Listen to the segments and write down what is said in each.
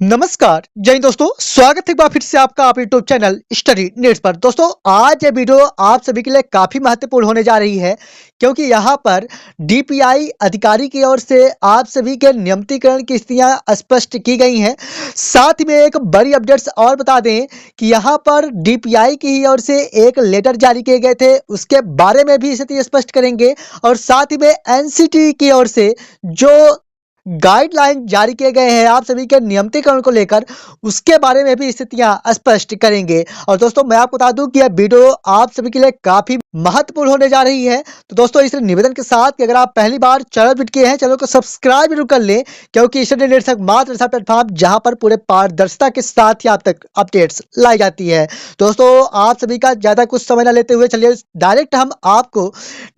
नमस्कार जय हिंद दोस्तों, स्वागत है एक बार फिर से आपका आप यूट्यूब चैनल स्टडी नीड्स पर। दोस्तों आज ये वीडियो आप सभी के लिए काफी महत्वपूर्ण होने जा रही है, क्योंकि यहाँ पर डीपीआई अधिकारी की ओर से आप सभी के नियमितीकरण की स्थितियां स्पष्ट की गई हैं। साथ ही में एक बड़ी अपडेट्स और बता दें कि यहाँ पर डीपीआई की ही ओर से एक लेटर जारी किए गए थे, उसके बारे में भी स्थिति स्पष्ट करेंगे। और साथ ही में एनसीटी की ओर से जो गाइडलाइन जारी किए गए हैं आप सभी के नियमितीकरण को लेकर, उसके बारे में भी स्थितियां स्पष्ट करेंगे। और दोस्तों मैं आपको बता दूं कि यह वीडियो आप सभी के लिए काफी महत्वपूर्ण होने जा रही है। तो दोस्तों इस निवेदन के साथ कि अगर आप पहली बार चैनल विजिट किए हैं, चैनल को सब्सक्राइब जरूर कर लें, क्योंकि स्टडी नीड्स एक मात्र ऐसा प्लेटफॉर्म जहां पर पूरे पारदर्शिता के साथ ही आप तक अपडेट्स लाई जाती है। दोस्तों आप सभी का ज्यादा कुछ समय न लेते हुए चलिए डायरेक्ट हम आपको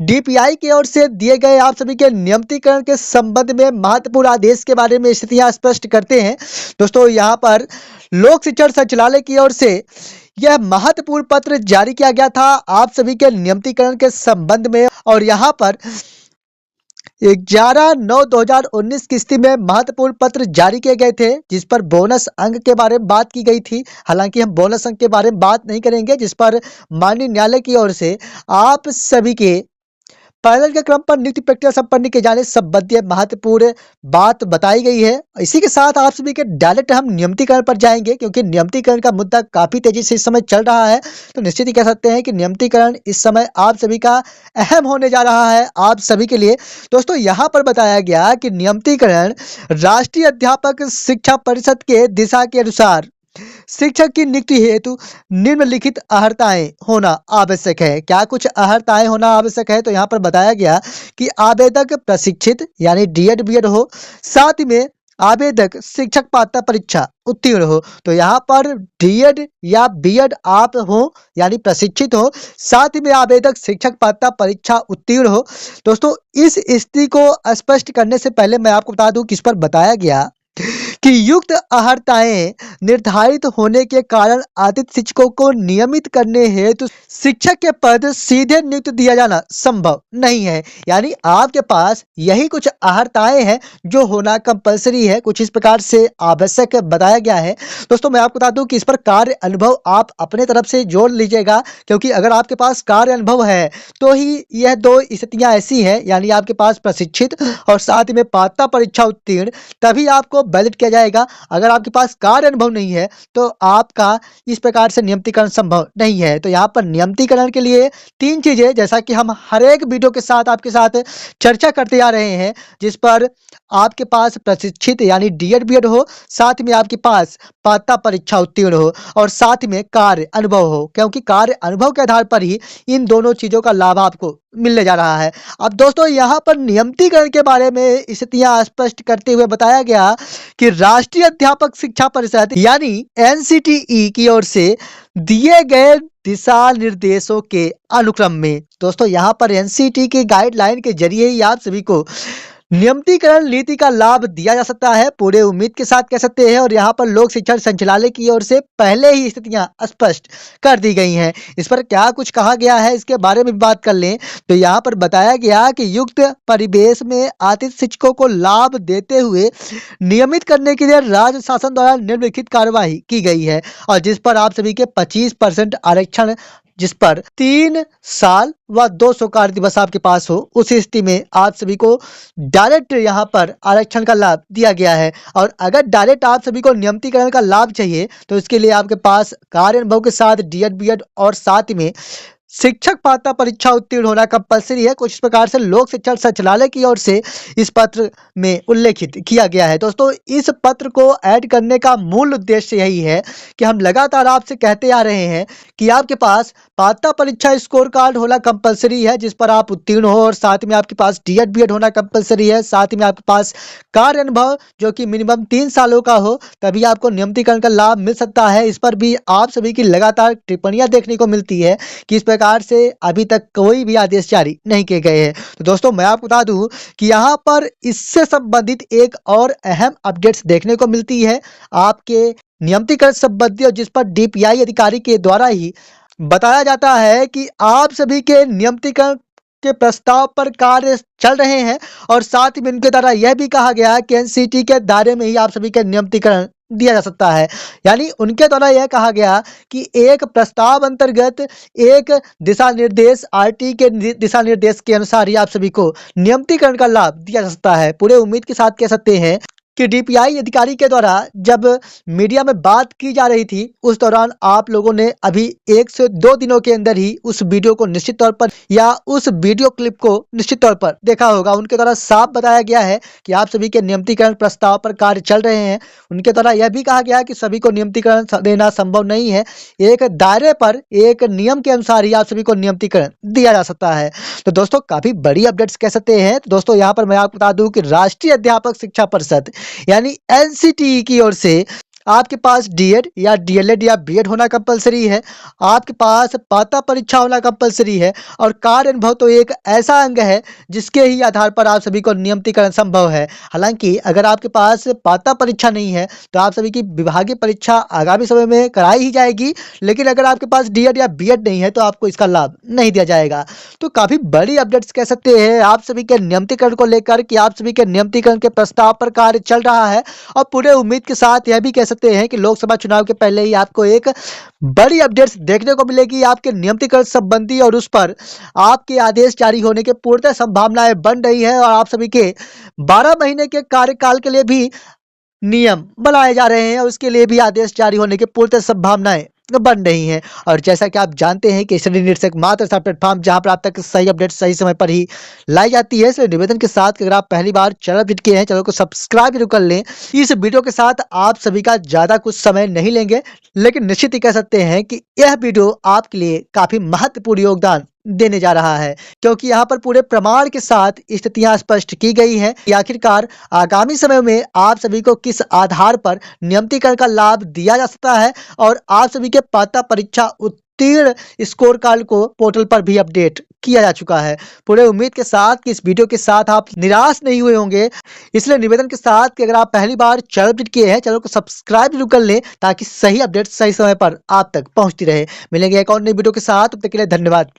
डीपीआई की ओर से दिए गए आप सभी के नियमितीकरण के संबंध में महत्वपूर्ण आदेश के बारे में स्थितियां स्पष्ट करते हैं। दोस्तों यहाँ पर लोक शिक्षण संचालय की ओर से यह महत्वपूर्ण पत्र जारी किया गया था आप सभी के नियमितीकरण के संबंध में। और यहाँ पर 11/9/2019 की स्थिति में महत्वपूर्ण पत्र जारी किए गए थे, जिस पर बोनस अंक के बारे में बात की गई थी। हालांकि हम बोनस अंक के बारे में बात नहीं करेंगे, जिस पर माननीय न्यायालय की ओर से आप सभी के पैनल के क्रम पर नियुक्ति प्रक्रिया संपन्न किए जाने संबंधी महत्वपूर्ण बात बताई गई है। इसी के साथ आप सभी के डायरेक्ट हम नियमितीकरण पर जाएंगे, क्योंकि नियमितीकरण का मुद्दा काफी तेजी से इस समय चल रहा है। तो निश्चित ही कह सकते हैं कि नियमितीकरण इस समय आप सभी का अहम होने जा रहा है आप सभी के लिए। दोस्तों यहाँ पर बताया गया कि नियमितीकरण राष्ट्रीय अध्यापक शिक्षा परिषद के दिशा के अनुसार शिक्षक की नियुक्ति हेतु निम्नलिखित अर्हताएं होना आवश्यक है। क्या कुछ अर्हताएं होना आवश्यक है? तो यहाँ पर बताया गया कि आवेदक प्रशिक्षित यानी डीएड बीएड हो, साथ ही में आवेदक शिक्षक पात्रता परीक्षा उत्तीर्ण हो। तो यहाँ पर डीएड या बीएड आप हो यानी प्रशिक्षित हो, साथ ही में आवेदक शिक्षक पात्रता परीक्षा उत्तीर्ण हो। दोस्तों इस स्थिति को स्पष्ट करने से पहले मैं आपको बता दूं कि इस पर बताया गया कि युक्त अर्हताएं निर्धारित होने के कारण आदित्य शिक्षकों को नियमित करने हेतु शिक्षक के पद सीधे नियुक्त दिया जाना संभव नहीं है। यानी आपके पास यही कुछ अर्हताएं हैं जो होना कंपलसरी है, कुछ इस प्रकार से आवश्यक बताया गया है। दोस्तों मैं आपको बता दूं कि इस पर कार्य अनुभव आप अपने तरफ से जोड़ लीजिएगा, क्योंकि अगर आपके पास कार्य अनुभव है तो ही यह दो स्थितियां ऐसी हैं, यानी आपके पास प्रशिक्षित और साथ ही में पात्रता परीक्षा उत्तीर्ण, तभी आपको वैलिड किया जाएगा। अगर आपके पास कार्य अनुभव नहीं है तो आपका इस प्रकार से नियमितीकरण संभव नहीं है। तो यहाँ पर नियमितीकरण के लिए तीन चीजें, जैसा कि हम हर एक वीडियो के साथ आपके साथ चर्चा करते आ रहे हैं, जिस पर आपके पास प्रशिक्षित यानी डीएड बीएड हो, साथ में आपके पास पात्रता परीक्षा उत्तीर्ण हो और साथ में कार्य अनुभव हो, क्योंकि कार्य अनुभव के आधार पर ही इन दोनों चीजों का लाभ आपको मिलने जा रहा है। अब दोस्तों यहाँ पर नियमितीकरण के बारे में स्थितियां स्पष्ट करते हुए बताया गया कि राष्ट्रीय अध्यापक शिक्षा परिषद यानी एनसीटीई की ओर से दिए गए दिशा निर्देशों के अनुक्रम में, दोस्तों यहाँ पर एनसीटी की गाइडलाइन के जरिए ही आप सभी को नियमितीकरण नीति का लाभ दिया जा सकता है, पूरे उम्मीद के साथ कह सकते हैं। और यहाँ पर लोक शिक्षण संचालय की ओर से पहले ही स्थितियां स्पष्ट कर दी गई हैं। इस पर क्या कुछ कहा गया है इसके बारे में बात कर लें तो यहाँ पर बताया गया कि युक्त परिवेश में आतिथ्य शिक्षकों को लाभ देते हुए नियमित करने के लिए राज्य शासन द्वारा निम्नलिखित कार्यवाही की गई है, और जिस पर आप सभी के 25% आरक्षण, जिस पर 3 साल व 200 कार्य दिवस आपके पास हो, उस स्थिति में आप सभी को डायरेक्ट यहाँ पर आरक्षण का लाभ दिया गया है। और अगर डायरेक्ट आप सभी को नियमितीकरण का लाभ चाहिए तो इसके लिए आपके पास कार्य अनुभव के साथ डीएड बीएड और साथ में शिक्षक पात्रता परीक्षा उत्तीर्ण होना कंपलसरी है। कुछ इस प्रकार से लोक शिक्षण संचालय की ओर से इस पत्र में उल्लेखित किया गया है। दोस्तों इस पत्र को ऐड करने का मूल उद्देश्य यही है कि हम लगातार आपसे कहते आ रहे हैं कि आपके पास पात्रता परीक्षा स्कोर कार्ड होना कंपलसरी है, जिस पर आप उत्तीर्ण हो, और साथ में आपके पास डीएड बीएड होना कंपलसरी है, साथ में आपके पास कार्य अनुभव जो कि मिनिमम 3 सालों का हो, तभी आपको नियमितीकरण का लाभ मिल सकता है। इस पर भी आप सभी की लगातार टिप्पणियां देखने को मिलती है कि इस प्रकार से अभी तक कोई भी आदेश जारी नहीं किए गए हैं। तो दोस्तों मैं आपको बता दूं कि यहाँ पर इससे संबंधित एक और अहम अपडेट्स देखने को मिलती है आपके नियमितीकरण संबंधी, और जिस पर डीपीआई अधिकारी के द्वारा ही बताया जाता है कि आप सभी के नियमितीकरण के प्रस्ताव पर कार्य चल रहे हैं, और साथ ही में इनके द्वारा यह भी कहा गया कि एनसीटी के दायरे में ही आप सभी के नियमितीकरण दिया जा सकता है। यानी उनके द्वारा यह कहा गया कि एक प्रस्ताव अंतर्गत एक दिशा निर्देश आरटी के दिशा निर्देश के अनुसार ही आप सभी को नियमितीकरण का लाभ दिया जा सकता है। पूरे उम्मीद के साथ कह सकते हैं कि डीपीआई अधिकारी के द्वारा जब मीडिया में बात की जा रही थी, उस दौरान आप लोगों ने अभी 1 से 2 दिनों के अंदर ही उस वीडियो को निश्चित तौर पर या उस वीडियो क्लिप को निश्चित तौर पर देखा होगा। उनके द्वारा साफ बताया गया है कि आप सभी के नियमितीकरण प्रस्ताव पर कार्य चल रहे हैं। उनके द्वारा यह भी कहा गया है कि सभी को नियमितीकरण देना संभव नहीं है, एक दायरे पर एक नियम के अनुसार ही आप सभी को नियमितीकरण दिया जा सकता है। तो दोस्तों काफी बड़ी अपडेट्स कह सकते हैं। तो दोस्तों यहाँ पर मैं आपको बता दूं कि राष्ट्रीय अध्यापक शिक्षा परिषद यानी एनसीटीई की ओर से आपके पास डीएड या डीएलएड या बीएड होना कंपलसरी है, आपके पास पात्रता परीक्षा होना कंपलसरी है और कार्य अनुभव तो एक ऐसा अंग है जिसके ही आधार पर आप सभी को नियमितीकरण संभव है। हालांकि अगर आपके पास पात्रता परीक्षा नहीं है तो आप सभी की विभागीय परीक्षा आगामी समय में कराई ही जाएगी, लेकिन अगर आपके पास डीएड या बीएड नहीं है तो आपको इसका लाभ नहीं दिया जाएगा। तो काफी बड़ी अपडेट्स कह सकते हैं आप सभी के नियमितीकरण को लेकर कि आप सभी के नियमितीकरण के प्रस्ताव पर कार्य चल रहा है और पूरे उम्मीद के साथ यह भी कह सकते हैं कि लोकसभा चुनाव के पहले ही आपको एक बड़ी अपडेट्स देखने को मिलेगी आपके नियमितीकरण संबंधी और उस पर आपके आदेश जारी होने के पूर्णतः संभावनाएं बन रही है और आप सभी के 12 महीने के कार्यकाल के लिए भी नियम बनाए जा रहे हैं और उसके लिए भी आदेश जारी होने की पूर्णतः संभावनाएं बन रही हैं। और जैसा कि आप जानते हैं कि स्टडी नीड्स एक मात्र ऐसा प्लेटफॉर्म जहां पर आप तक सही अपडेट सही समय पर ही लाई जाती है। इसलिए निवेदन के साथ कि अगर आप पहली बार चैनल विजिट किए हैं, चैनल को सब्सक्राइब जरूर कर लें। इस वीडियो के साथ आप सभी का ज्यादा कुछ समय नहीं लेंगे, लेकिन निश्चित ही कह सकते हैं कि यह वीडियो आपके लिए काफी महत्वपूर्ण योगदान देने जा रहा है, क्योंकि यहाँ पर पूरे प्रमाण के साथ स्थितियां स्पष्ट की गई हैं कि आखिरकार आगामी समय में आप सभी को किस आधार पर नियमितीकरण का लाभ दिया जा सकता है और आप सभी के पात्रता परीक्षा उत्तीर्ण स्कोर कार्ड को पोर्टल पर भी अपडेट किया जा चुका है। पूरे उम्मीद के साथ कि इस वीडियो के साथ आप निराश नहीं हुए होंगे, इसलिए निवेदन के साथ कि अगर आप पहली बार चैनल विजिट किए हैं, चैनल को सब्सक्राइब जरूर कर लें ताकि सही अपडेट सही समय पर आप तक पहुंचती रहे। मिलेंगे एक और नई वीडियो के साथ, तब तक के लिए धन्यवाद।